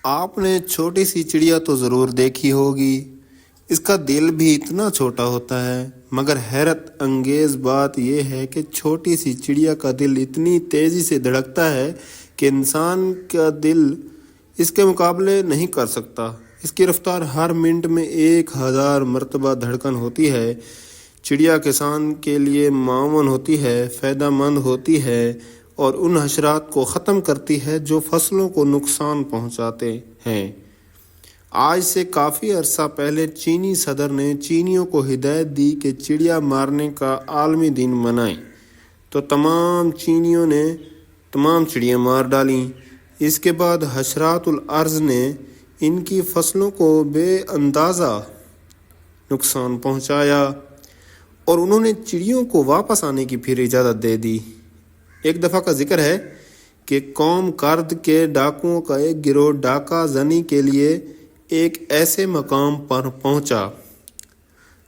آپ نے چھوٹی سی چڑیا تو ضرور دیکھی ہوگی، اس کا دل بھی اتنا چھوٹا ہوتا ہے، مگر حیرت انگیز بات یہ ہے کہ چھوٹی سی چڑیا کا دل اتنی تیزی سے دھڑکتا ہے کہ انسان کا دل اس کے مقابلے نہیں کر سکتا۔ اس کی رفتار ہر منٹ میں 1000 مرتبہ دھڑکن ہوتی ہے۔ چڑیا کسان کے لیے معاون ہوتی ہے، فائدہ مند ہوتی ہے اور ان حشرات کو ختم کرتی ہے جو فصلوں کو نقصان پہنچاتے ہیں۔ آج سے کافی عرصہ پہلے چینی صدر نے چینیوں کو ہدایت دی کہ چڑیا مارنے کا عالمی دن منائیں، تو تمام چینیوں نے تمام چڑیاں مار ڈالیں۔ اس کے بعد حشرات الارض نے ان کی فصلوں کو بے اندازہ نقصان پہنچایا اور انہوں نے چڑیوں کو واپس آنے کی پھر اجازت دے دی۔ ایک دفعہ کا ذکر ہے کہ قوم کرد کے ڈاکوؤں کا ایک گروہ ڈاکہ زنی کے لیے ایک ایسے مقام پر پہنچا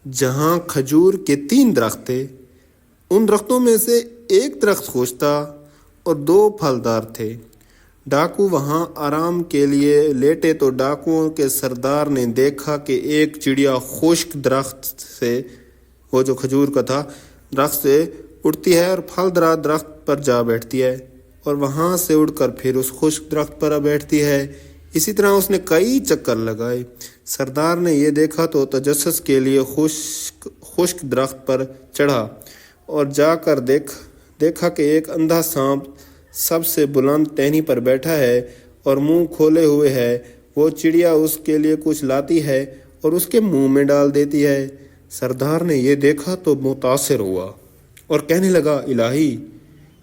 جہاں کھجور کے 3 درخت تھے۔ ان درختوں میں سے ایک درخت خشک تھا اور 2 پھلدار تھے۔ ڈاکو وہاں آرام کے لیے لیٹے تو ڈاکوؤں کے سردار نے دیکھا کہ ایک چڑیا خشک درخت سے، وہ جو کھجور کا تھا، درخت سے اڑتی ہے اور پھلدار درخت پر جا بیٹھتی ہے اور وہاں سے اڑ کر پھر اس خشک درخت پر بیٹھتی ہے۔ اسی طرح اس نے کئی چکر لگائے۔ سردار نے یہ دیکھا تو تجسس کے لیے خشک درخت پر چڑھا اور جا کر دیکھا کہ ایک اندھا سانپ سب سے بلند ٹہنی پر بیٹھا ہے اور منہ کھولے ہوئے ہے۔ وہ چڑیا اس کے لیے کچھ لاتی ہے اور اس کے منہ میں ڈال دیتی ہے۔ سردار نے یہ دیکھا تو متاثر ہوا اور کہنے لگا، الہی،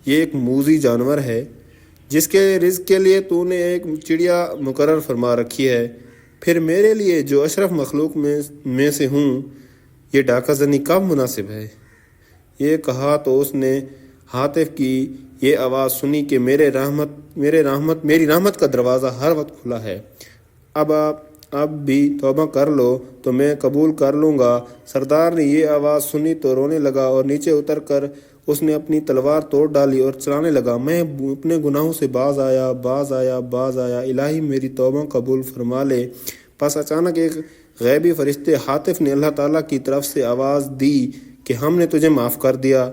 یہ ایک موذی جانور ہے جس کے رزق کے لیے تو نے ایک چڑیا مقرر فرما رکھی ہے، پھر میرے لیے جو اشرف مخلوق میں سے ہوں یہ ڈاکہ زنی کب مناسب ہے؟ یہ کہا تو اس نے ہاتف کی یہ آواز سنی کہ میری رحمت کا دروازہ ہر وقت کھلا ہے، اب بھی توبہ کر لو تو میں قبول کر لوں گا۔ سردار نے یہ آواز سنی تو رونے لگا اور نیچے اتر کر اس نے اپنی تلوار توڑ ڈالی اور چلانے لگا، میں اپنے گناہوں سے باز آیا، الہی میری توبہ قبول فرما لے۔ پس اچانک ایک غیبی فرشتے ہاتف نے اللہ تعالیٰ کی طرف سے آواز دی کہ ہم نے تجھے معاف کر دیا۔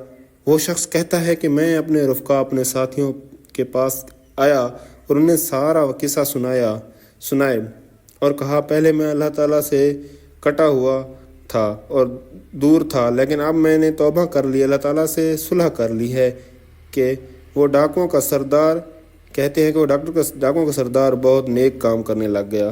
وہ شخص کہتا ہے کہ میں اپنے رفقا، اپنے ساتھیوں کے پاس آیا اور انہیں سارا قصہ سنائے اور کہا، پہلے میں اللہ تعالیٰ سے کٹا ہوا تھا اور دور تھا، لیکن اب میں نے توبہ کر لی، اللہ تعالیٰ سے صلح کر لی ہے کہ وہ ڈاکوؤں کا سردار کہتے ہیں کہ وہ ڈاکوؤں کا سردار بہت نیک کام کرنے لگ گیا۔